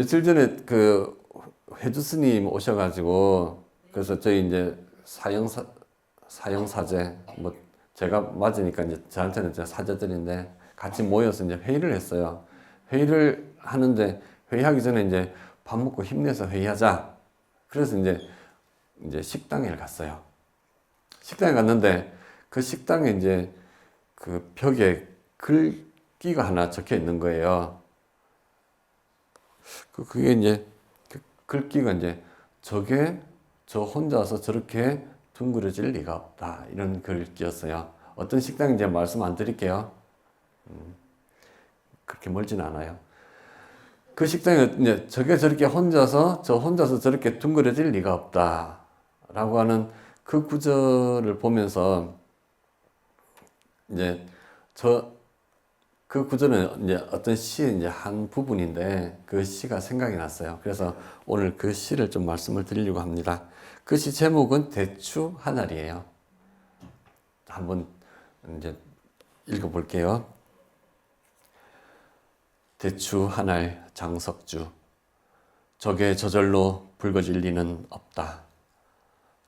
며칠 전에 그 회주 스님 오셔가지고 그래서 저희 이제 사형사제 뭐 제가 맞으니까 이제 저한테는 이제 사제들인데 같이 모여서 이제 회의를 했어요. 회의를 하는데 회의하기 전에 이제 밥 먹고 힘내서 회의하자. 그래서 이제 식당에 갔어요. 식당에 갔는데 그 식당에 이제 그 벽에 글귀가 하나 적혀 있는 거예요. 그게 이제 그 글귀가 이제 저 혼자서 저렇게 둥그러질 리가 없다. 이런 글귀였어요. 어떤 식당인지 말씀 안 드릴게요. 그렇게 멀진 않아요. 그 식당에 이제 저렇게 저 혼자서 저렇게 둥그러질 리가 없다. 라고 하는 그 구절을 보면서 이제 그 구절은 이제 어떤 시의 이제 한 부분인데 그 시가 생각이 났어요. 그래서 오늘 그 시를 좀 말씀을 드리려고 합니다. 그 시 제목은 대추 하나리예요. 한번 이제 읽어볼게요. 대추 하날 장석주 적의 저절로 붉어질 리는 없다.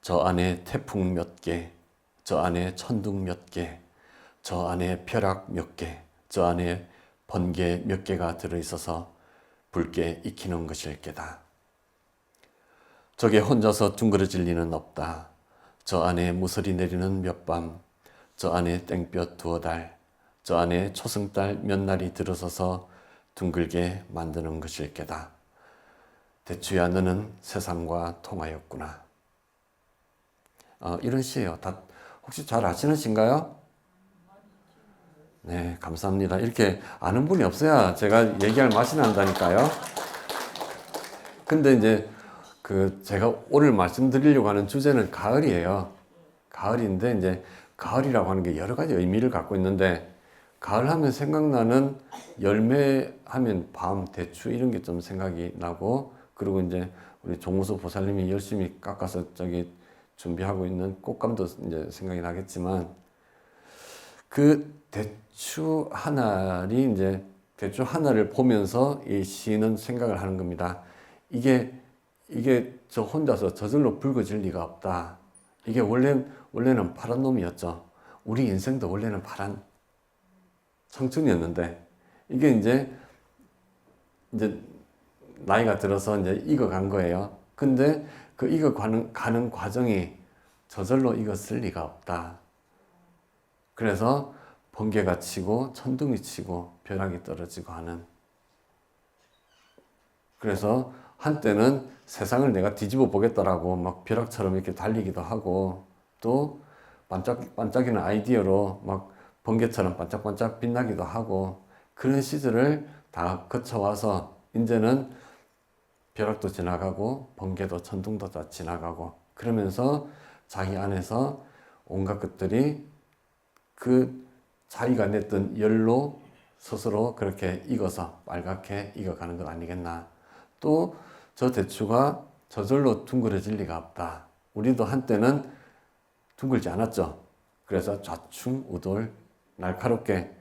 저 안에 태풍 몇 개, 저 안에 천둥 몇 개, 저 안에 벼락 몇 개, 저 안에 번개 몇 개가 들어있어서 붉게 익히는 것일 게다. 저게 혼자서 둥그러질 리는 없다. 저 안에 무서리 내리는 몇 밤, 저 안에 땡볕 두어 달, 저 안에 초승달 몇 날이 들어서서 둥글게 만드는 것일 게다. 대추야 너는 세상과 통하였구나. 이런 시예요. 다 혹시 잘 아시는 시인가요? 네, 감사합니다. 이렇게 아는 분이 없어야 제가 얘기할 맛이 난다니까요. 근데 이제 제가 오늘 말씀드리려고 하는 주제는 가을이에요. 가을인데 이제 가을이라고 하는 게 여러 가지 의미를 갖고 있는데 가을 하면 생각나는 열매 하면 밤, 대추 이런 게 좀 생각이 나고 그리고 이제 우리 종무소 보살님이 열심히 깎아서 준비하고 있는 꽃감도 이제 생각이 나겠지만 그 대추 하나를 대추 하나를 보면서 이 시인은 생각을 하는 겁니다. 이게 저 혼자서 저절로 붉어질 리가 없다. 이게 원래는 파란 놈이었죠. 우리 인생도 원래는 파란 청춘이었는데 이게 이제 나이가 들어서 이제 익어간 거예요. 근데 그 익어가는 과정이 저절로 익었을 리가 없다. 그래서 번개가 치고 천둥이 치고 벼락이 떨어지고 하는. 그래서 한때는 세상을 내가 뒤집어 보겠다라고 막 벼락처럼 이렇게 달리기도 하고 또 반짝이는 아이디어로 막 번개처럼 반짝반짝 빛나기도 하고 그런 시절을 다 거쳐와서 이제는 벼락도 지나가고 번개도 천둥도 다 지나가고 그러면서 자기 안에서 온갖 것들이 그 자기가 냈던 열로 스스로 그렇게 익어서 빨갛게 익어가는 것 아니겠나. 또 저 대추가 저절로 둥그러질 리가 없다. 우리도 한때는 둥글지 않았죠. 그래서 좌충우돌 날카롭게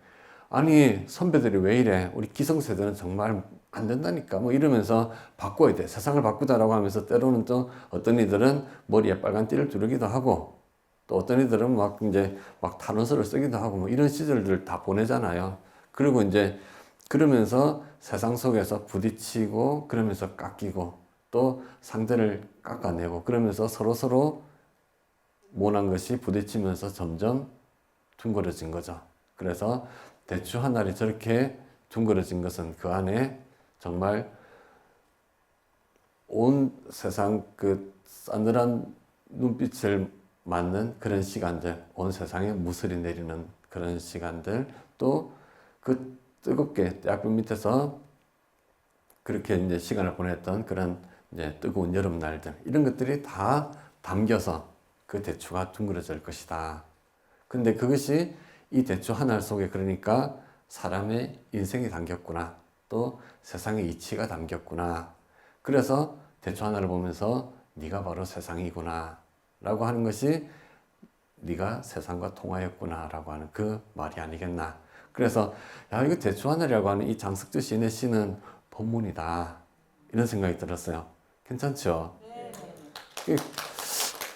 아니 선배들이 왜 이래 우리 기성세대는 정말 안 된다니까 뭐 이러면서 바꿔야 돼 세상을 바꾸자라고 하면서 때로는 또 어떤 이들은 머리에 빨간 띠를 두르기도 하고 또 어떤 이들은 막 탄원서를 쓰기도 하고 뭐 이런 시절들 다 보내잖아요. 그리고 이제 그러면서 세상 속에서 부딪히고 그러면서 깎이고 또 상대를 깎아내고 그러면서 서로 모난 것이 부딪히면서 점점 둥그러진 거죠. 그래서 대추 하나리 저렇게 둥그러진 것은 그 안에 정말 온 세상 그 싸늘한 눈빛을 맞는 그런 시간들, 온 세상에 무슬이 내리는 그런 시간들, 또 그 뜨겁게 대학교 밑에서 그렇게 이제 시간을 보냈던 그런 이제 뜨거운 여름 날들, 이런 것들이 다 담겨서 그 대추가 둥그러질 것이다. 근데 그것이 이 대추 하나 속에 그러니까 사람의 인생이 담겼구나. 또 세상의 이치가 담겼구나. 그래서 대추 하나를 보면서 네가 바로 세상이구나 라고 하는 것이 네가 세상과 통하였구나 라고 하는 그 말이 아니겠나. 그래서 야 이거 대추 하나라고 하는 이 장석주 시인의 시는 본문이다 이런 생각이 들었어요. 괜찮죠?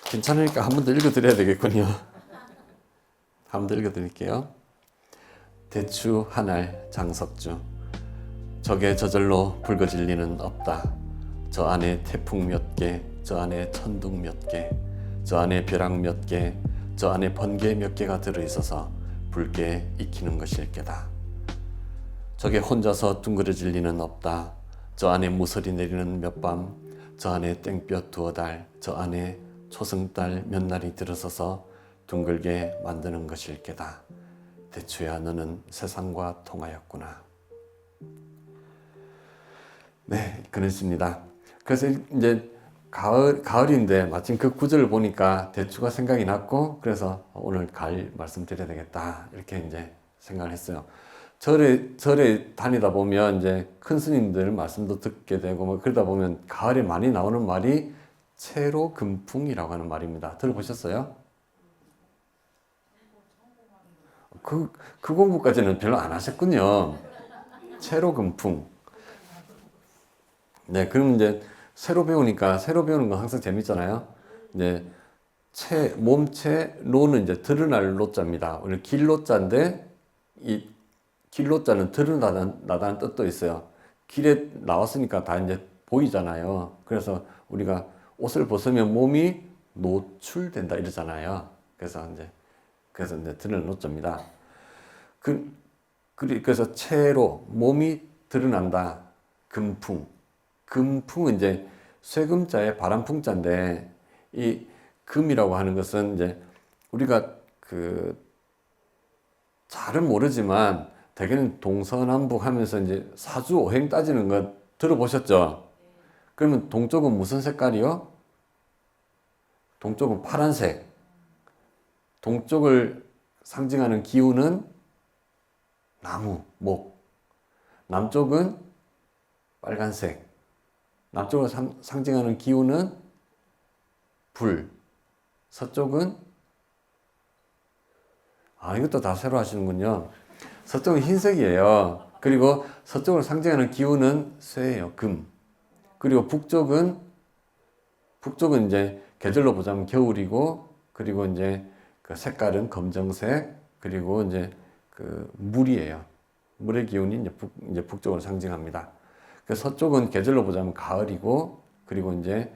괜찮으니까 한 번 더 읽어드려야 되겠군요. 한 번 더 읽어드릴게요. 대추 한 알 장석주. 적에 저절로 붉어질 리는 없다. 저 안에 태풍 몇 개, 저 안에 천둥 몇 개, 저 안에 벼락 몇 개, 저 안에 번개 몇 개가 들어있어서 붉게 익히는 것일 게다. 적에 혼자서 둥그러질 리는 없다. 저 안에 무설이 내리는 몇 밤, 저 안에 땡볕 두어 달, 저 안에 초승달 몇 날이 들어서서 둥글게 만드는 것일 게다. 대추야, 너는 세상과 통하였구나. 네, 그렇습니다. 그래서 이제 가을인데 마침 그 구절을 보니까 대추가 생각이 났고, 그래서 오늘 가을 말씀드려야 되겠다 이렇게 이제 생각을 했어요. 절에 다니다 보면 이제 큰 스님들 말씀도 듣게 되고 뭐 그러다 보면 가을에 많이 나오는 말이 채로금풍이라고 하는 말입니다. 들어보셨어요? 그 공부까지는 별로 안 하셨군요. 채로금풍. 네, 그럼 이제 새로 배우는 건 항상 재밌잖아요. 네, 몸체로는 이제 드러날 로자입니다. 오늘 길로자인데 이 길로자는 드러나다는 뜻도 있어요. 길에 나왔으니까 다 이제 보이잖아요. 그래서 우리가 옷을 벗으면 몸이 노출된다 이러잖아요. 그래서 이제 드러날 로자입니다. 그래서 채로 몸이 드러난다. 금풍은 이제 쇠금자에 바람풍자인데, 이 금이라고 하는 것은 이제 우리가 잘은 모르지만 대개는 동서남북 하면서 이제 사주오행 따지는 거 들어보셨죠? 그러면 동쪽은 무슨 색깔이요? 동쪽은 파란색. 동쪽을 상징하는 기운은 나무, 목. 남쪽은 빨간색. 남쪽을 상징하는 기운은 불. 서쪽은 이것도 다 새로 하시는군요. 서쪽은 흰색이에요. 그리고 서쪽을 상징하는 기운은 쇠예요. 금. 그리고 북쪽은 이제 계절로 보자면 겨울이고, 그리고 이제 그 색깔은 검정색, 그리고 이제 그 물이에요. 물의 기운이 이제 북쪽을 상징합니다. 서쪽은 계절로 보자면 가을이고, 그리고 이제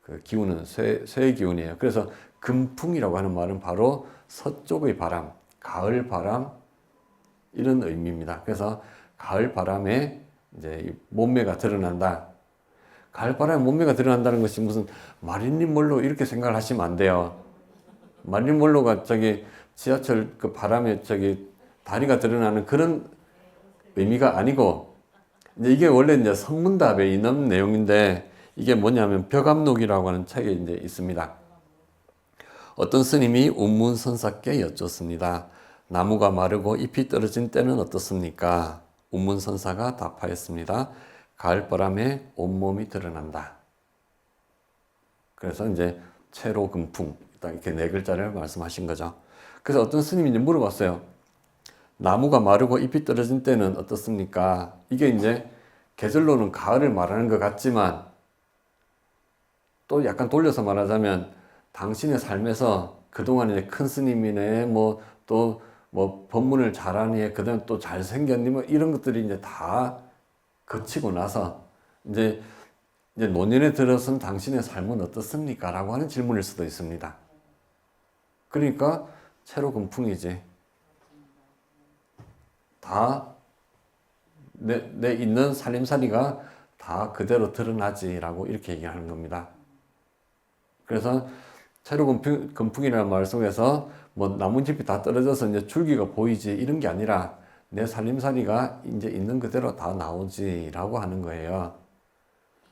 그 기운은 쇠의 기운이에요. 그래서 금풍이라고 하는 말은 바로 서쪽의 바람, 가을 바람 이런 의미입니다. 그래서 가을 바람에 이제 몸매가 드러난다. 가을 바람에 몸매가 드러난다는 것이 무슨 마릴린 먼로 이렇게 생각을 하시면 안 돼요. 마릴린 먼로가 지하철 그 바람에 다리가 드러나는 그런 의미가 아니고, 이게 원래 이제 성문답에 있는 내용인데, 이게 뭐냐면 벽암록이라고 하는 책에 이제 있습니다. 어떤 스님이 운문선사께 여쭙습니다. 나무가 마르고 잎이 떨어진 때는 어떻습니까? 운문선사가 답하였습니다. 가을바람에 온몸이 드러난다. 그래서 이제 채로금풍, 이렇게 네 글자를 말씀하신 거죠. 그래서 어떤 스님이 이제 물어봤어요. 나무가 마르고 잎이 떨어진 때는 어떻습니까? 이게 이제 계절로는 가을을 말하는 것 같지만, 또 약간 돌려서 말하자면 당신의 삶에서 그동안 이제 큰 스님이네, 또 법문을 잘하니, 그다음 또 잘생겼니, 이런 것들이 이제 다 거치고 나서 이제 노년에 들어선 당신의 삶은 어떻습니까? 라고 하는 질문일 수도 있습니다. 그러니까 채로금풍이지. 다 내 있는 살림살이가 다 그대로 드러나지라고 이렇게 얘기하는 겁니다. 그래서 채로금풍이라는 말 속에서 나뭇잎이 다 떨어져서 이제 줄기가 보이지 이런 게 아니라 내 살림살이가 이제 있는 그대로 다 나오지라고 하는 거예요.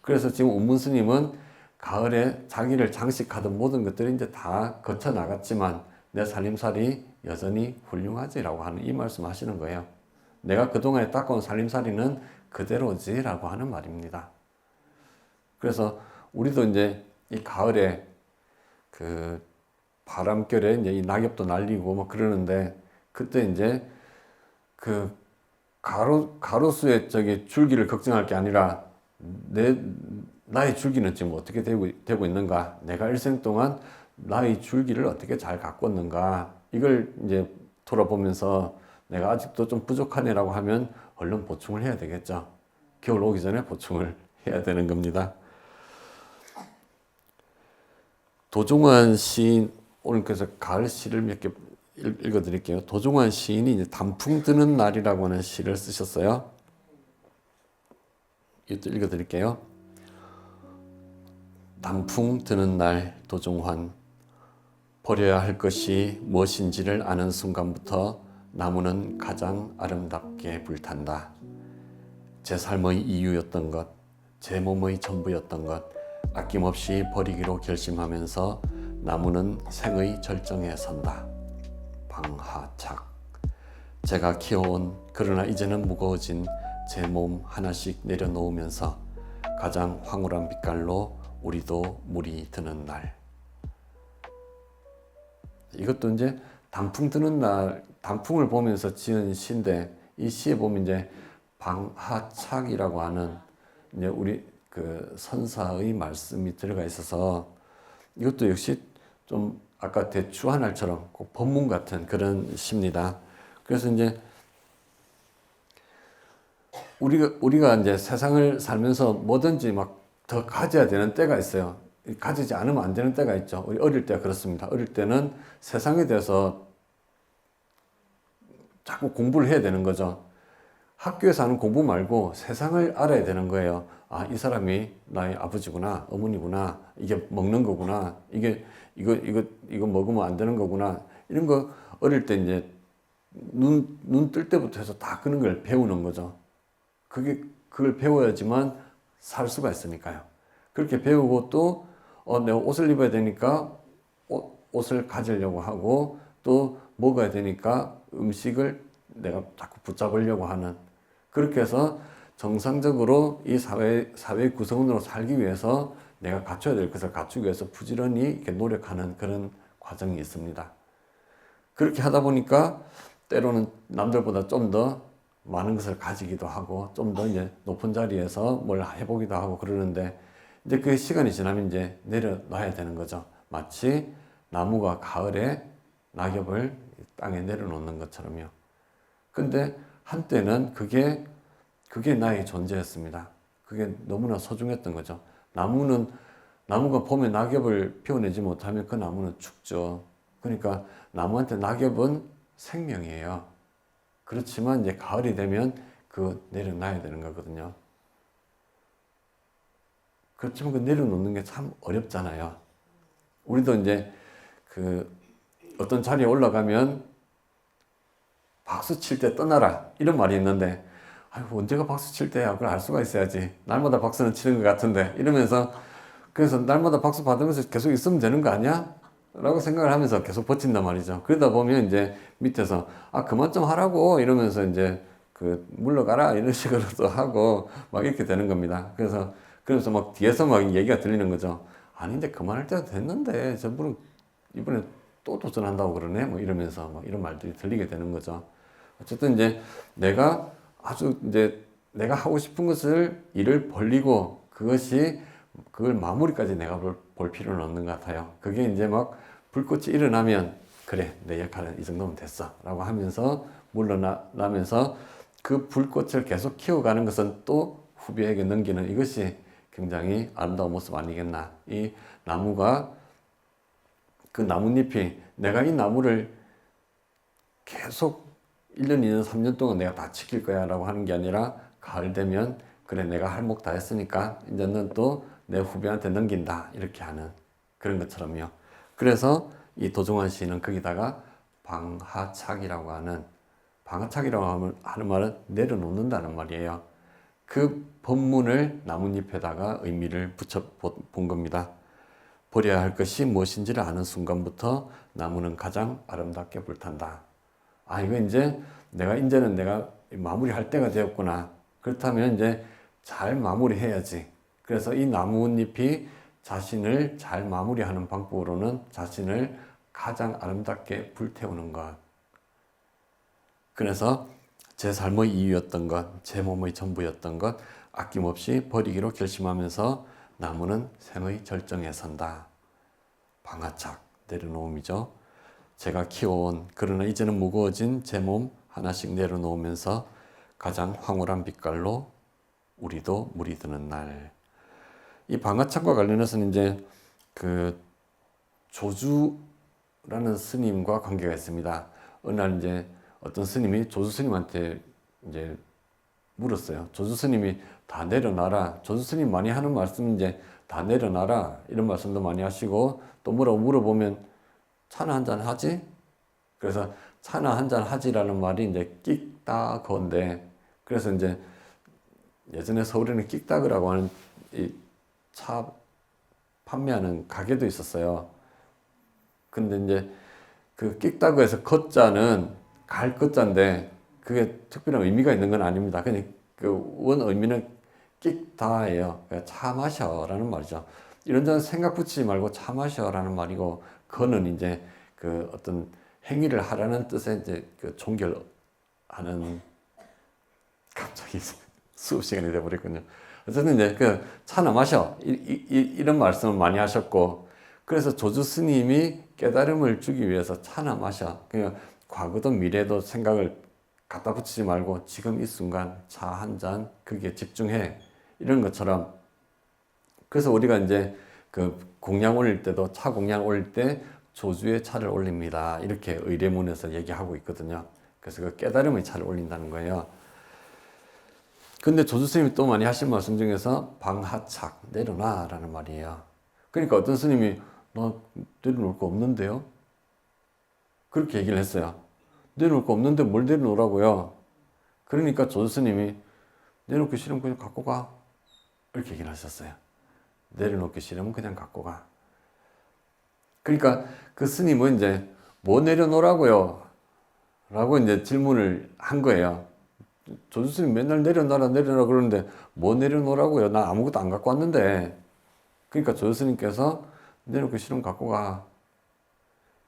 그래서 지금 운문스님은 가을에 자기를 장식하던 모든 것들이 이제 다 거쳐 나갔지만 내 살림살이 여전히 훌륭하지라고 하는 이 말씀 하시는 거예요. 내가 그동안에 닦아온 살림살이는 그대로지라고 하는 말입니다. 그래서 우리도 이제 이 가을에 그 바람결에 이제 이 낙엽도 날리고 그러는데, 그때 이제 그 가로수의 줄기를 걱정할 게 아니라 나의 줄기는 지금 어떻게 되고 있는가? 내가 일생 동안 나의 줄기를 어떻게 잘 가꿨는가? 이걸 이제 돌아보면서 내가 아직도 좀 부족하네라고 하면 얼른 보충을 해야 되겠죠. 겨울 오기 전에 보충을 해야 되는 겁니다. 도종환 시인, 오늘 그래서 가을 시를 몇 개 읽어드릴게요. 도종환 시인이 이제 단풍 드는 날이라고 하는 시를 쓰셨어요. 이것도 읽어드릴게요. 단풍 드는 날 도종환, 버려야 할 것이 무엇인지를 아는 순간부터 나무는 가장 아름답게 불탄다. 제 삶의 이유였던 것, 제 몸의 전부였던 것, 아낌없이 버리기로 결심하면서 나무는 생의 절정에 선다. 방하착. 제가 키워온 그러나 이제는 무거워진 제 몸 하나씩 내려놓으면서 가장 황홀한 빛깔로 우리도 물이 드는 날. 이것도 이제 단풍 드는 날, 단풍을 보면서 지은 시인데, 이 시에 보면 이제 방하착이라고 하는 이제 우리 그 선사의 말씀이 들어가 있어서, 이것도 역시 좀 아까 대추한 날처럼 꼭 법문 같은 그런 시입니다. 그래서 이제 우리가 이제 세상을 살면서 뭐든지 막 더 가져야 되는 때가 있어요. 가지지 않으면 안 되는 때가 있죠. 우리 어릴 때 그렇습니다. 어릴 때는 세상에 대해서 자꾸 공부를 해야 되는 거죠. 학교에서 하는 공부 말고 세상을 알아야 되는 거예요. 아, 이 사람이 나의 아버지구나, 어머니구나, 이게 먹는 거구나, 이거 먹으면 안 되는 거구나. 이런 거 어릴 때 이제 눈 뜰 때부터 해서 다 그런 걸 배우는 거죠. 그걸 배워야지만 살 수가 있으니까요. 그렇게 배우고 또 내가 옷을 입어야 되니까 옷을 가지려고 하고, 또 먹어야 되니까 음식을 내가 자꾸 붙잡으려고 하는, 그렇게 해서 정상적으로 이 사회 구성원으로 살기 위해서 내가 갖춰야 될 것을 갖추기 위해서 부지런히 이렇게 노력하는 그런 과정이 있습니다. 그렇게 하다 보니까 때로는 남들보다 좀 더 많은 것을 가지기도 하고, 좀 더 이제 높은 자리에서 뭘 해보기도 하고 그러는데, 이제 그 시간이 지나면 이제 내려놔야 되는 거죠. 마치 나무가 가을에 낙엽을 땅에 내려놓는 것처럼요. 근데 한때는 그게 나의 존재였습니다. 그게 너무나 소중했던 거죠. 나무가 봄에 낙엽을 피워내지 못하면 그 나무는 죽죠. 그러니까 나무한테 낙엽은 생명이에요. 그렇지만 이제 가을이 되면 내려놔야 되는 거거든요. 그렇지만 내려놓는 게 참 어렵잖아요. 우리도 이제 어떤 자리에 올라가면 박수 칠 때 떠나라, 이런 말이 있는데, 아이고, 언제가 박수 칠 때야? 그걸 알 수가 있어야지. 날마다 박수는 치는 것 같은데, 이러면서, 그래서 날마다 박수 받으면서 계속 있으면 되는 거 아니야? 라고 생각을 하면서 계속 버틴단 말이죠. 그러다 보면 이제 밑에서, 그만 좀 하라고, 이러면서 이제 물러가라, 이런 식으로도 하고, 막 이렇게 되는 겁니다. 그래서 막 뒤에서 막 얘기가 들리는 거죠. 아니, 이제 그만할 때가 됐는데, 저분은 이번에 또 도전한다고 그러네? 뭐 이러면서 막 이런 말들이 들리게 되는 거죠. 어쨌든 이제 내가 하고 싶은 일을 벌리고, 그걸 마무리까지 내가 볼 필요는 없는 것 같아요. 그게 이제 막 불꽃이 일어나면, 그래, 내 역할은 이 정도면 됐어 라고 하면서 물러나면서 그 불꽃을 계속 키워가는 것은 또 후배에게 넘기는, 이것이 굉장히 아름다운 모습 아니겠나. 이 나무가, 그 나뭇잎이, 내가 이 나무를 계속 1년, 2년, 3년 동안 내가 다 지킬 거야 라고 하는 게 아니라, 가을 되면 그래, 내가 할 목 다 했으니까 이제는 또 내 후배한테 넘긴다, 이렇게 하는 그런 것처럼요. 그래서 이 도종환 시인은 거기다가 방하착이라고 하는 말은 내려놓는다는 말이에요. 그 법문을 나뭇잎에다가 의미를 붙여 본 겁니다. 버려야 할 것이 무엇인지를 아는 순간부터 나무는 가장 아름답게 불탄다. 이제는 내가 마무리할 때가 되었구나. 그렇다면 이제 잘 마무리해야지. 그래서 이 나뭇잎이 자신을 잘 마무리하는 방법으로는 자신을 가장 아름답게 불태우는 것. 그래서 제 삶의 이유였던 것, 제 몸의 전부였던 것, 아낌없이 버리기로 결심하면서 나무는 생의 절정에 선다. 방아착, 내려놓음이죠. 제가 키워온 그러나 이제는 무거워진 제 몸 하나씩 내려놓으면서 가장 황홀한 빛깔로 우리도 물이 드는 날. 이 방아착과 관련해서는 이제 그 조주라는 스님과 관계가 있습니다. 어느 날 이제 어떤 스님이 조주 스님한테 이제 물었어요. 조주 스님이 다 내려놔라. 조주 스님 많이 하는 말씀 이제 다 내려놔라. 이런 말씀도 많이 하시고 또 물어보면 차나 한잔 하지? 그래서 차나 한잔 하지라는 말이 이제 끽다건데 그래서 이제 예전에 서울에는 끽다그라고 하는 이 차 판매하는 가게도 있었어요. 근데 이제 그 끽다그에서 걷자는 갈 걷자인데 그게 특별한 의미가 있는 건 아닙니다. 그냥 그 원 의미는 끽다예요. 그러니까 차 마셔라는 말이죠. 이런저런 생각 붙이지 말고 차 마셔라는 말이고 거는 이제 그 어떤 행위를 하라는 뜻의 이제 그 종결하는 갑자기 수업 시간이 돼버렸군요. 어쨌든 이제 그 차나 마셔 이런 말씀을 많이 하셨고 그래서 조주 스님이 깨달음을 주기 위해서 차나 마셔 그냥 과거도 미래도 생각을 갖다 붙이지 말고 지금 이 순간 차 한 잔 그게 집중해 이런 것처럼 그래서 우리가 이제 그 공양 올릴 때도 차 공양 올릴 때 조주의 차를 올립니다 이렇게 의례문에서 얘기하고 있거든요. 그래서 그 깨달음의 차를 올린다는 거예요. 근데 조주 스님이 또 많이 하신 말씀 중에서 방하착 내려놔 라는 말이에요. 그러니까 어떤 스님이 나 내려놓을 거 없는데요? 그렇게 얘기를 했어요. 내려놓을 거 없는데 뭘 내려놓으라고요? 그러니까 조주 스님이 내려놓기 싫으면 그냥 갖고 가 이렇게 얘기를 하셨어요. 내려놓기 싫으면 그냥 갖고 가. 그러니까 그 스님은 이제 뭐 내려놓으라고요? 라고 이제 질문을 한 거예요. 조주 스님 맨날 내려놔라 그러는데 뭐 내려놓으라고요? 나 아무것도 안 갖고 왔는데. 그러니까 조주 스님께서 내려놓기 싫으면 갖고 가.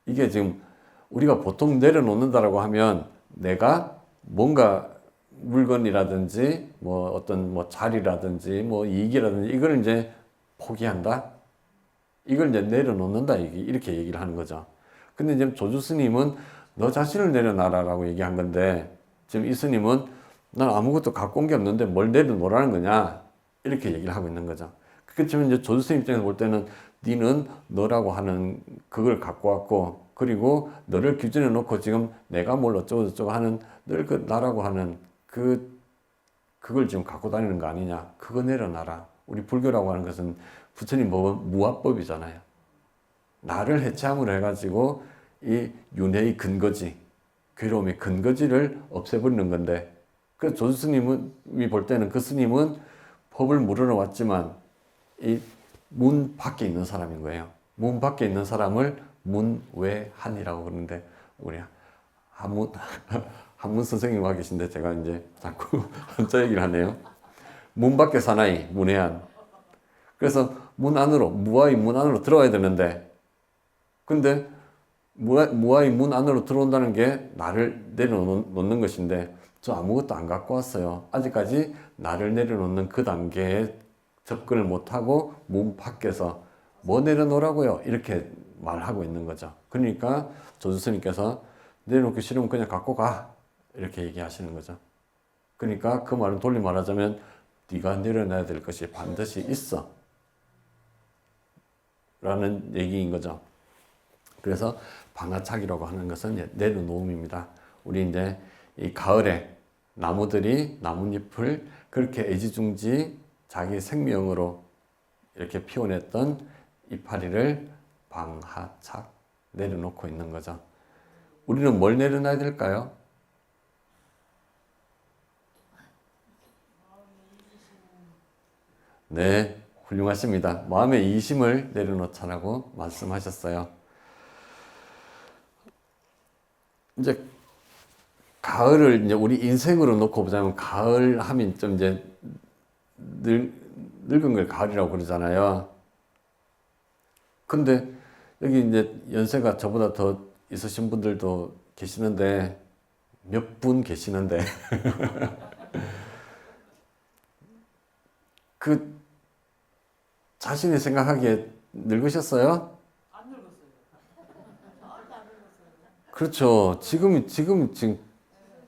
이게 지금 우리가 보통 내려놓는다라고 하면 내가 뭔가 물건이라든지 뭐 어떤 뭐 자리라든지 뭐 이익이라든지 이걸 이제 포기한다. 이걸 이제 내려놓는다 이렇게 얘기를 하는 거죠. 근데 이제 조주 스님은 너 자신을 내려놔라라고 얘기한 건데 지금 이 스님은 난 아무것도 갖고 온 게 없는데 뭘 내려놓으라는 거냐 이렇게 얘기를 하고 있는 거죠. 그렇지만 이제 조주 스님 입장에서 볼 때는 니는 너라고 하는 그걸 갖고 왔고 그리고 너를 기준에 놓고 지금 내가 뭘 어쩌고 저쩌고 하는 늘 그 나라고 하는 그걸 지금 갖고 다니는 거 아니냐. 그거 내려놔라. 우리 불교라고 하는 것은 부처님 법은 무아법이잖아요. 나를 해체함으로 해가지고 이 윤회의 근거지, 괴로움의 근거지를 없애버리는 건데 그 조주 스님이 볼 때는 그 스님은 법을 물으러 왔지만 이 문 밖에 있는 사람인 거예요. 문 밖에 있는 사람을 문외한이라고 그러는데 우리 한문 선생님 와 계신데 제가 이제 자꾸 한자 얘기를 하네요. 문 밖에 사나이 문외한. 그래서 문 안으로 무아의 문 안으로 들어와야 되는데 근데 무아의 문 안으로 들어온다는 게 나를 내려놓는 것인데 저 아무것도 안 갖고 왔어요. 아직까지 나를 내려놓는 그 단계에 접근을 못하고 문 밖에서 뭐 내려놓으라고요? 이렇게 말하고 있는 거죠. 그러니까 조주 스님께서 내려놓기 싫으면 그냥 갖고 가 이렇게 얘기하시는 거죠. 그러니까 그 말은 돌리 말하자면 네가 내려놔야 될 것이 반드시 있어 라는 얘기인 거죠. 그래서 방아착이라고 하는 것은 내려놓음입니다. 우리 이제 이 가을에 나무들이 나뭇잎을 그렇게 애지중지 자기 생명으로 이렇게 피워냈던 이파리를 방하착 내려놓고 있는 거죠. 우리는 뭘 내려놔야 될까요? 네, 훌륭하십니다. 마음의 이심을 내려놓자라고 말씀하셨어요. 이제 가을을 이제 우리 인생으로 놓고 보자면 가을 하면 좀 이제 늙은 걸 가을이라고 그러잖아요. 근데 여기 이제 연세가 저보다 더 있으신 분들도 계시는데 몇 분 계시는데 그 자신이 생각하기에 늙으셨어요? 안 늙었어요. 절대 안 늙었어요. 그렇죠. 지금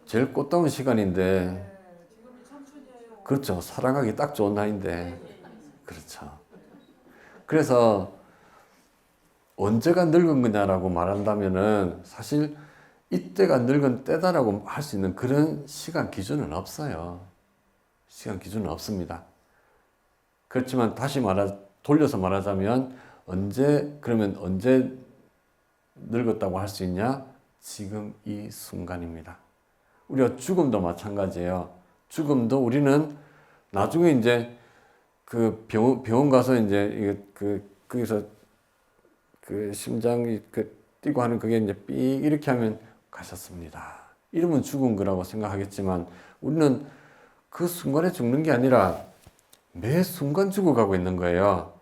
제일 꽃다운 시간인데, 네, 지금이 청춘이에요. 그렇죠. 살아가기 딱 좋은 나이인데, 예, 예. 그렇죠. 그래서 언제가 늙은 거냐라고 말한다면은 사실 이때가 늙은 때다라고 할 수 있는 그런 시간 기준은 없어요. 시간 기준은 없습니다. 그렇지만 돌려서 말하자면 그러면 언제 늙었다고 할 수 있냐? 지금 이 순간입니다. 우리가 죽음도 마찬가지예요. 죽음도 우리는 나중에 이제 그 병원 가서 이제 거기서 그 심장이 뛰고 하는 그게 이제 삑 이렇게 하면 가셨습니다. 이러면 죽은 거라고 생각하겠지만 우리는 그 순간에 죽는 게 아니라 매 순간 죽어가고 있는 거예요.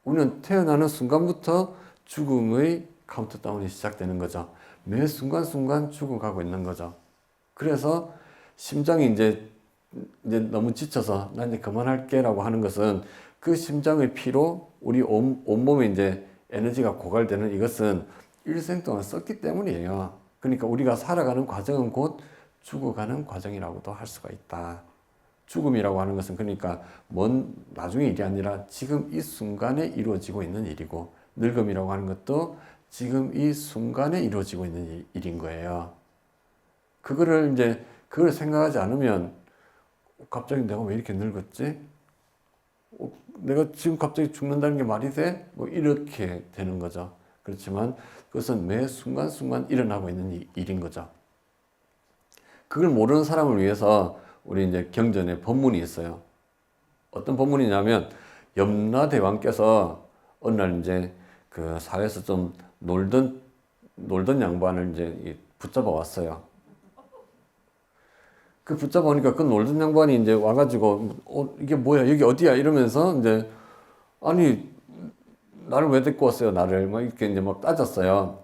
우리는 태어나는 순간부터 죽음의 카운트다운이 시작되는 거죠. 매 순간순간 죽어가고 있는 거죠. 그래서 심장이 이제 너무 지쳐서 나 이제 그만할게라고 하는 것은 그 심장의 피로 우리 온몸에 이제 에너지가 고갈되는 이것은 일생 동안 썼기 때문이에요. 그러니까 우리가 살아가는 과정은 곧 죽어가는 과정이라고도 할 수가 있다. 죽음이라고 하는 것은 그러니까 먼 나중의 일이 아니라 지금 이 순간에 이루어지고 있는 일이고, 늙음이라고 하는 것도 지금 이 순간에 이루어지고 있는 일인 거예요. 그걸 생각하지 않으면 갑자기 내가 왜 이렇게 늙었지? 내가 지금 갑자기 죽는다는 게 말이 돼? 뭐 이렇게 되는 거죠. 그렇지만 그것은 매 순간순간 일어나고 있는 일인 거죠. 그걸 모르는 사람을 위해서 우리 이제 경전에 법문이 있어요. 어떤 법문이냐면 염라대왕께서 어느 날 이제 그 사회에서 좀 놀던 양반을 이제 붙잡아 왔어요. 그 붙잡아 오니까 그 놀던 양반이 이제 와가지고 이게 뭐야 여기 어디야 이러면서 이제 아니 나를 왜 데리고 왔어요 나를 막 이렇게 이제 막 따졌어요.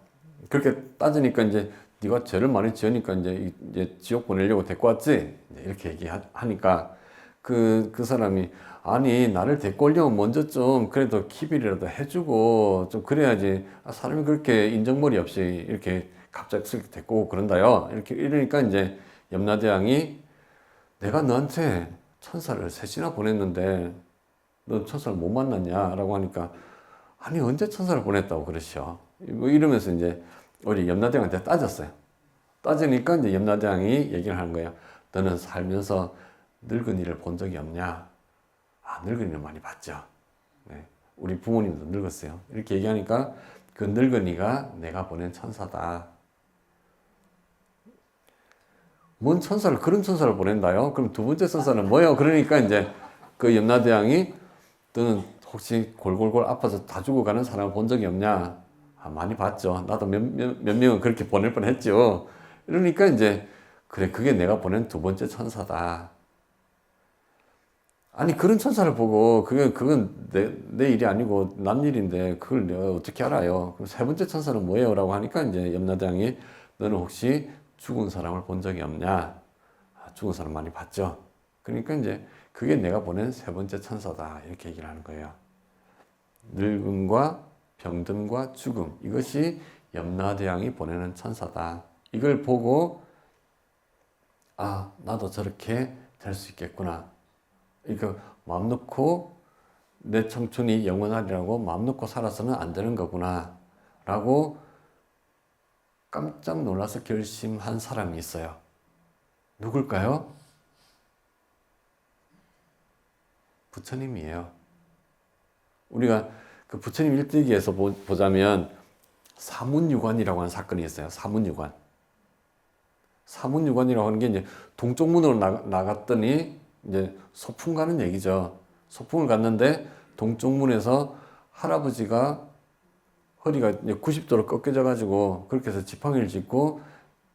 그렇게 따지니까 이제 네가 죄를 많이 지으니까 이제 지옥 보내려고 데리고 왔지 이렇게 얘기하니까 그 사람이 아니 나를 데리고 오려면 먼저 좀 그래도 키비라도 해주고 좀 그래야지 사람이 그렇게 인정머리 없이 이렇게 갑작스럽게 데리고 오고 그런다요. 이러니까 이제 염라대왕이 내가 너한테 천사를 셋이나 보냈는데 너 천사를 못 만났냐라고 하니까 아니 언제 천사를 보냈다고 그러시오. 뭐 이러면서 이제 우리 염라대왕한테 따졌어요. 따지니까 이제 염라대왕이 얘기를 하는 거예요. 너는 살면서 늙은이를 본 적이 없냐? 아, 늙은이는 많이 봤죠. 네. 우리 부모님도 늙었어요. 이렇게 얘기하니까 그 늙은이가 내가 보낸 천사다. 뭔 그런 천사를 보낸다요? 그럼 두 번째 천사는 뭐예요? 그러니까 이제 그 염라대왕이 너는 혹시 골골골 아파서 다 죽어가는 사람을 본 적이 없냐? 아, 많이 봤죠. 나도 몇 명은 그렇게 보낼 뻔 했죠. 이러니까 이제 그래, 그게 내가 보낸 두 번째 천사다. 아니, 그런 천사를 보고 그건 내 일이 아니고 남 일인데 그걸 내가 어떻게 알아요? 그럼 세 번째 천사는 뭐예요? 라고 하니까 이제 염라대왕이 너는 혹시 죽은 사람을 본 적이 없냐? 아, 죽은 사람 많이 봤죠. 그러니까 이제 그게 내가 보낸 세 번째 천사다. 이렇게 얘기를 하는 거예요. 늙음과 병듦과 죽음. 이것이 염라대왕이 보내는 천사다. 이걸 보고 아, 나도 저렇게 될 수 있겠구나. 그러니까 마음 놓고 내 청춘이 영원하리라고 마음 놓고 살아서는 안 되는 거구나. 라고 깜짝 놀라서 결심한 사람이 있어요. 누굴까요? 부처님이에요. 우리가 그 부처님 일대기에서 보자면 사문유관이라고 하는 사건이 있어요. 사문유관. 사문유관이라고 하는 게 이제 동쪽 문으로 나갔더니 이제 소풍 가는 얘기죠. 소풍을 갔는데 동쪽 문에서 할아버지가 허리가 이제 90도로 꺾여져 가지고 그렇게 해서 지팡이를 짚고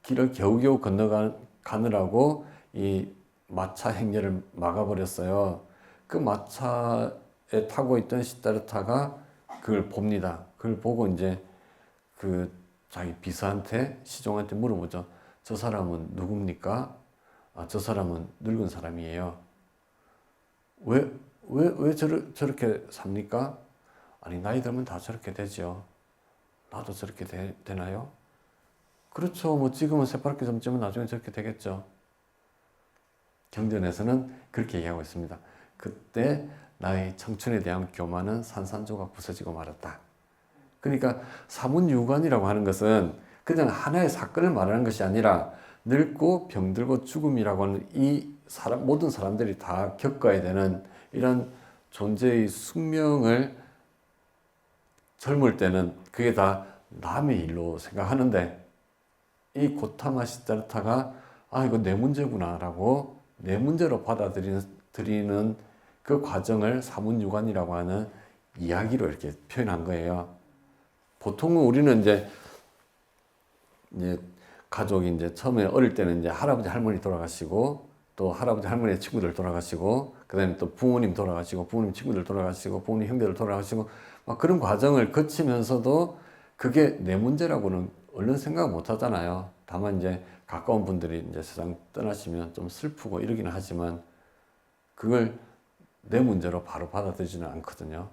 길을 겨우겨우 건너가느라고 이 마차 행렬을 막아버렸어요. 그 마차에 타고 있던 시다르타가 그걸 봅니다. 그걸 보고 이제 그 자기 비서한테 시종한테 물어보죠. 저 사람은 누굽니까? 아, 저 사람은 늙은 사람이에요. 왜 왜 저렇게 삽니까? 아니, 나이 들면 다 저렇게 되죠. 나도 저렇게 되나요? 그렇죠. 뭐 지금은 새파랗게 젊지만 나중에 저렇게 되겠죠. 경전에서는 그렇게 얘기하고 있습니다. 그때 나의 청춘에 대한 교만은 산산조각 부서지고 말았다. 그러니까 사문유관이라고 하는 것은 그냥 하나의 사건을 말하는 것이 아니라 늙고 병들고 죽음이라고 하는 이 모든 사람들이 다 겪어야 되는 이런 존재의 숙명을 젊을 때는 그게 다 남의 일로 생각하는데 이 고타마 시다르타가 이거 내 문제구나라고 내 문제로 받아들이는 그 과정을 사문유관이라고 하는 이야기로 이렇게 표현한 거예요. 보통은 우리는 이제 가족이 이제 처음에 어릴 때는 이제 할아버지 할머니 돌아가시고 또 할아버지 할머니의 친구들 돌아가시고 그다음에 또 부모님 돌아가시고 부모님 친구들 돌아가시고 부모님 형제들 돌아가시고 막 그런 과정을 거치면서도 그게 내 문제라고는 얼른 생각 못 하잖아요. 다만 이제 가까운 분들이 이제 세상 떠나시면 좀 슬프고 이러기는 하지만 그걸 내 문제로 바로 받아들이지는 않거든요.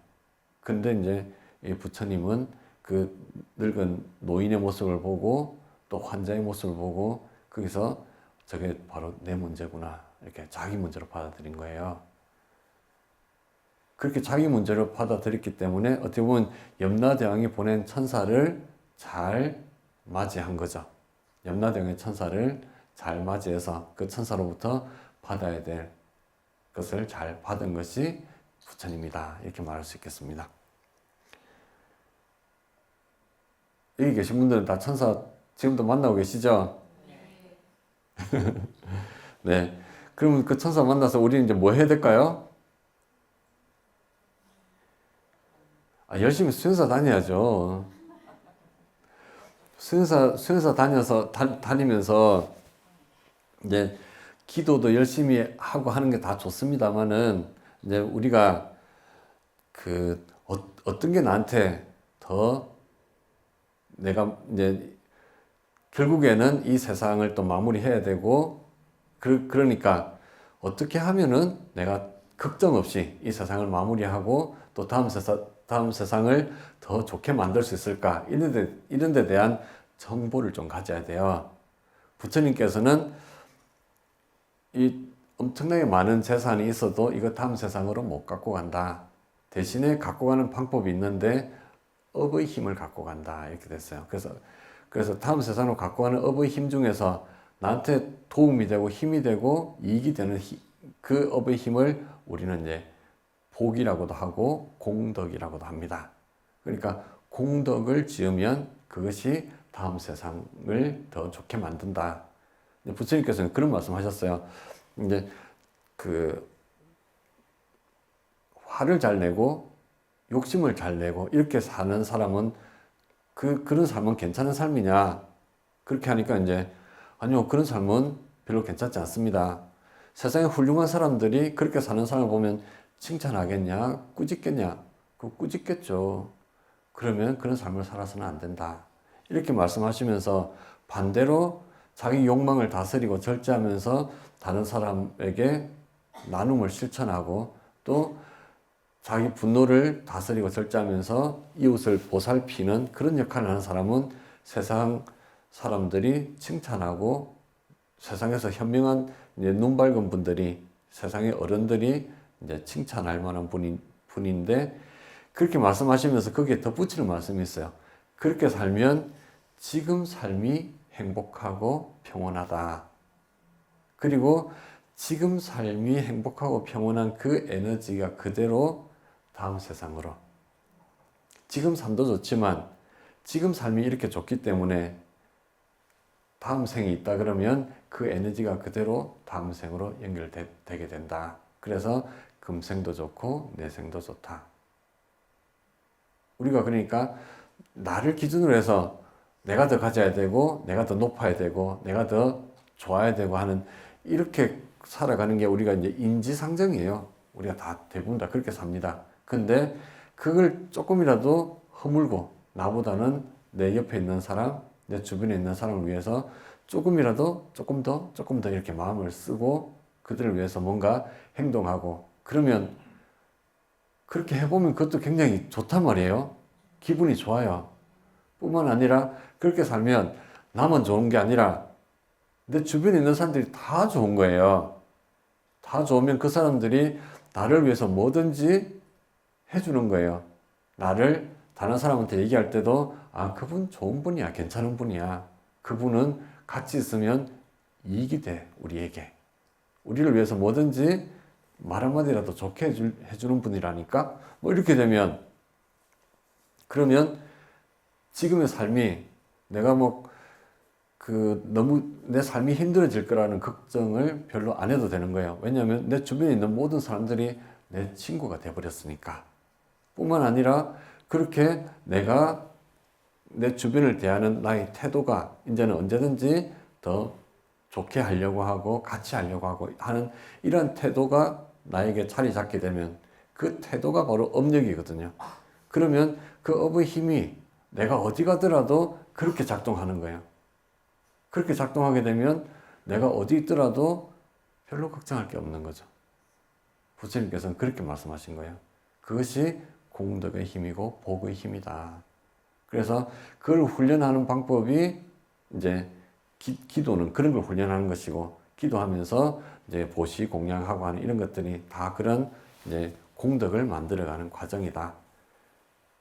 근데 이제 이 부처님은 그 늙은 노인의 모습을 보고 또 환자의 모습을 보고 거기서 저게 바로 내 문제구나 이렇게 자기 문제로 받아들인 거예요. 그렇게 자기 문제로 받아들였기 때문에 어떻게 보면 염라대왕이 보낸 천사를 잘 맞이한 거죠. 염라대왕의 천사를 잘 맞이해서 그 천사로부터 받아야 될 것을 잘 받은 것이 부처님이다 이렇게 말할 수 있겠습니다. 여기 계신 분들은 다 천사 지금도 만나고 계시죠? 네. 그러면 그 천사 만나서 우리는 이제 뭐 해야 될까요? 열심히 수행사 다녀야죠. 수행사 다니면서 이제 기도도 열심히 하고 하는 게 다 좋습니다만은 이제 우리가 어떤 게 나한테 더 내가 이제 결국에는 이 세상을 또 마무리해야 되고 그러니까 어떻게 하면은 내가 걱정 없이 이 세상을 마무리하고 또 다음 세상을 더 좋게 만들 수 있을까 이런 데 대한 정보를 좀 가져야 돼요. 부처님께서는 이 엄청나게 많은 재산이 있어도 이거 다음 세상으로 못 갖고 간다. 대신에 갖고 가는 방법이 있는데 업의 힘을 갖고 간다. 이렇게 됐어요. 그래서 다음 세상으로 갖고 가는 업의 힘 중에서 나한테 도움이 되고 힘이 되고 이익이 되는 그 업의 힘을 우리는 이제 복이라고도 하고 공덕이라고도 합니다. 그러니까 공덕을 지으면 그것이 다음 세상을 더 좋게 만든다. 부처님께서는 그런 말씀하셨어요. 이제 화를 잘 내고 욕심을 잘 내고 이렇게 사는 사람은 그런 삶은 괜찮은 삶이냐? 그렇게 하니까 이제 아니요, 그런 삶은 별로 괜찮지 않습니다. 세상에 훌륭한 사람들이 그렇게 사는 사람을 보면 칭찬하겠냐? 꾸짖겠냐? 꾸짖겠죠. 그러면 그런 삶을 살아서는 안 된다. 이렇게 말씀하시면서 반대로 자기 욕망을 다스리고 절제하면서 다른 사람에게 나눔을 실천하고 또 자기 분노를 다스리고 절제하면서 이웃을 보살피는 그런 역할을 하는 사람은 세상 사람들이 칭찬하고 세상에서 현명한 이제 눈 밝은 분들이 세상의 어른들이 이제 칭찬할 만한 분인데 그렇게 말씀하시면서 거기에 덧붙이는 말씀이 있어요. 그렇게 살면 지금 삶이 행복하고 평온하다. 그리고 지금 삶이 행복하고 평온한 그 에너지가 그대로 다음 세상으로 지금 삶도 좋지만 지금 삶이 이렇게 좋기 때문에 다음 생이 있다 그러면 그 에너지가 그대로 다음 생으로 연결되게 된다. 그래서 금생도 좋고 내생도 좋다. 우리가 그러니까 나를 기준으로 해서 내가 더 가져야 되고 내가 더 높아야 되고 내가 더 좋아야 되고 하는 이렇게 살아가는 게 우리가 이제 인지상정이에요. 우리가 다 대부분 다 그렇게 삽니다. 근데 그걸 조금이라도 허물고 나보다는 내 옆에 있는 사람, 내 주변에 있는 사람을 위해서 조금이라도 조금 더 이렇게 마음을 쓰고 그들을 위해서 뭔가 행동하고 그러면 그렇게 해보면 그것도 굉장히 좋단 말이에요. 기분이 좋아요. 뿐만 아니라 그렇게 살면 나만 좋은 게 아니라 내 주변에 있는 사람들이 다 좋은 거예요. 다 좋으면 그 사람들이 나를 위해서 뭐든지 해주는 거예요. 나를 다른 사람한테 얘기할 때도 아, 그분 좋은 분이야. 괜찮은 분이야. 그분은 같이 있으면 이익이 돼. 우리에게. 우리를 위해서 뭐든지 말 한마디라도 좋게 해주는 분이라니까. 뭐 이렇게 되면 그러면 지금의 삶이 내가 뭐 너무 내 삶이 힘들어질 거라는 걱정을 별로 안 해도 되는 거예요. 왜냐하면 내 주변에 있는 모든 사람들이 내 친구가 돼버렸으니까. 뿐만 아니라 그렇게 내가 내 주변을 대하는 나의 태도가 이제는 언제든지 더 좋게 하려고 하고 같이 하려고 하고 하는 이런 태도가 나에게 자리 잡게 되면 그 태도가 바로 업력이거든요. 그러면 그 업의 힘이 내가 어디 가더라도 그렇게 작동하는 거예요. 그렇게 작동하게 되면 내가 어디 있더라도 별로 걱정할 게 없는 거죠. 부처님께서는 그렇게 말씀하신 거예요. 그것이 공덕의 힘이고 복의 힘이다. 그래서 그걸 훈련하는 방법이 이제 기도는 그런 걸 훈련하는 것이고, 기도하면서 이제 보시 공양하고 하는 이런 것들이 다 그런 이제 공덕을 만들어가는 과정이다.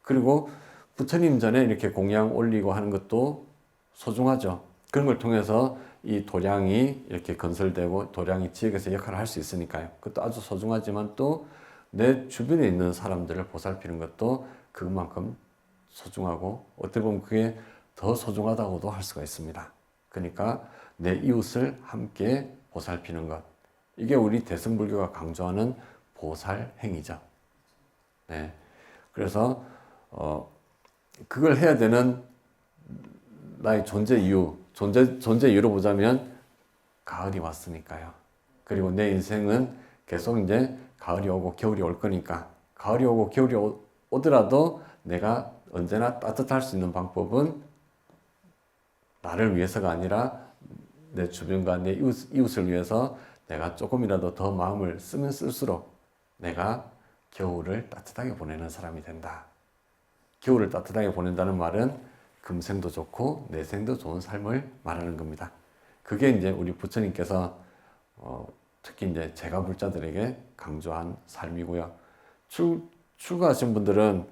그리고 부처님 전에 이렇게 공양 올리고 하는 것도 소중하죠. 그런 걸 통해서 이 도량이 이렇게 건설되고 도량이 지역에서 역할을 할 수 있으니까요. 그것도 아주 소중하지만 또 내 주변에 있는 사람들을 보살피는 것도 그만큼 소중하고 어떻게 보면 그게 더 소중하다고도 할 수가 있습니다. 그러니까 내 이웃을 함께 보살피는 것. 이게 우리 대승불교가 강조하는 보살 행위죠. 네. 그래서 그걸 해야 되는 나의 존재 이유, 존재 이유로 보자면 가을이 왔으니까요. 그리고 내 인생은 계속 이제 가을이 오고 겨울이 올 거니까 가을이 오고 겨울이 오더라도 내가 언제나 따뜻할 수 있는 방법은 나를 위해서가 아니라 내 주변과 내 이웃을 위해서 내가 조금이라도 더 마음을 쓰면 쓸수록 내가 겨울을 따뜻하게 보내는 사람이 된다. 겨울을 따뜻하게 보낸다는 말은 금생도 좋고 내생도 좋은 삶을 말하는 겁니다. 그게 이제 우리 부처님께서 특히 이제 제가불자들에게 강조한 삶이고요. 출가하신 분들은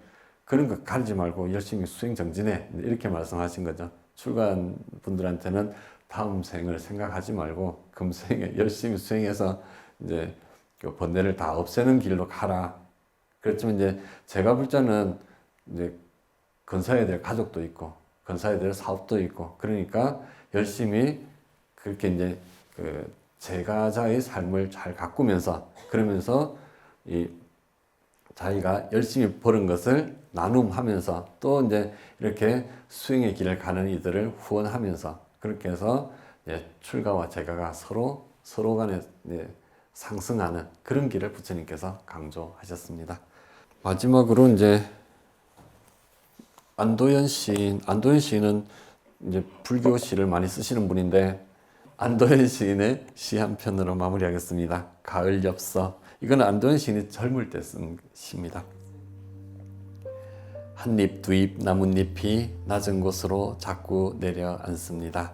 그런 거 가리지 말고 열심히 수행 정진해 이렇게 말씀하신 거죠. 출가한 분들한테는 다음 생을 생각하지 말고 금생에 열심히 수행해서 이제 그 번뇌를 다 없애는 길로 가라. 그렇지만 이제 제가불자는 이제 건사해야 될 가족도 있고 건사해야 될 사업도 있고 그러니까 열심히 그렇게 이제 그 제가자의 삶을 잘 가꾸면서 그러면서 이 자기가 열심히 버는 것을 나눔하면서 또 이제 이렇게 수행의 길을 가는 이들을 후원하면서 그렇게 해서 출가와 제가가 서로 간에 상승하는 그런 길을 부처님께서 강조하셨습니다. 마지막으로 이제 안도현 시인은 이제 불교 시를 많이 쓰시는 분인데 안도현 시인의 시 한 편으로 마무리하겠습니다. 가을 엽서. 이거는 안도현 시인이 젊을 때 쓴 시입니다. 한잎 두잎 나뭇잎이 낮은 곳으로 자꾸 내려앉습니다.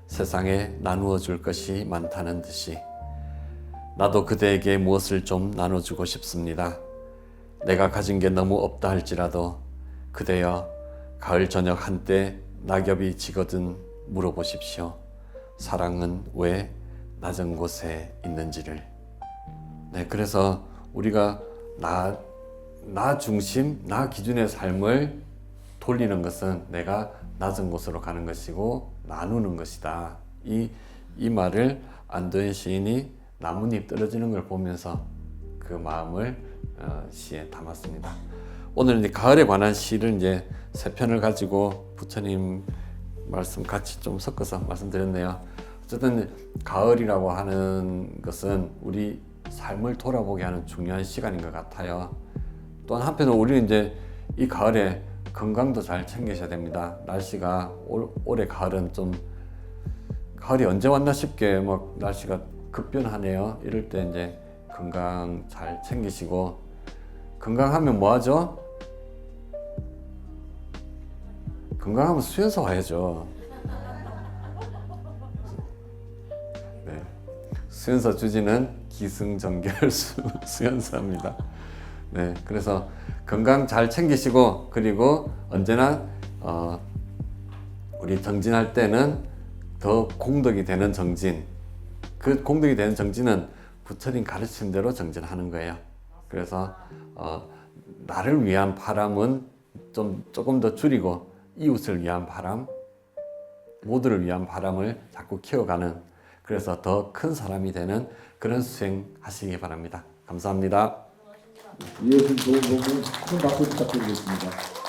세상에 나누어 줄 것이 많다는 듯이 나도 그대에게 무엇을 좀 나눠주고 싶습니다. 내가 가진 게 너무 없다 할지라도 그대여 가을 저녁 한때 낙엽이 지거든 물어보십시오. 사랑은 왜 낮은 곳에 있는지를. 네, 그래서 우리가 나 중심, 나 기준의 삶을 돌리는 것은 내가 낮은 곳으로 가는 것이고 나누는 것이다. 이 말을 안도현 시인이 나뭇잎 떨어지는 걸 보면서 그 마음을 시에 담았습니다. 오늘 이제 가을에 관한 시를 이제 세 편을 가지고 부처님 말씀 같이 좀 섞어서 말씀드렸네요. 어쨌든 가을이라고 하는 것은 우리 삶을 돌아보게 하는 중요한 시간인 것 같아요. 또한 한편으로 우리는 이제 이 가을에 건강도 잘 챙기셔야 됩니다. 날씨가 올해 가을은 좀 가을이 언제 왔나 싶게 막 날씨가 급변하네요. 이럴 때 이제 건강 잘 챙기시고 건강하면 뭐 하죠? 건강하면 수연사 와야죠. 네. 수연사 주지는 기승전결 수연사입니다. 네, 그래서 건강 잘 챙기시고 그리고 언제나 우리 정진할 때는 더 공덕이 되는 정진. 그 공덕이 되는 정진은 부처님 가르친 대로 정진하는 거예요. 그래서 나를 위한 바람은 조금 더 줄이고 이웃을 위한 바람, 모두를 위한 바람을 자꾸 키워가는 그래서 더 큰 사람이 되는 그런 수행하시기 바랍니다. 감사합니다. 이어진 좋은 부분 큰 박수 부탁드리겠습니다.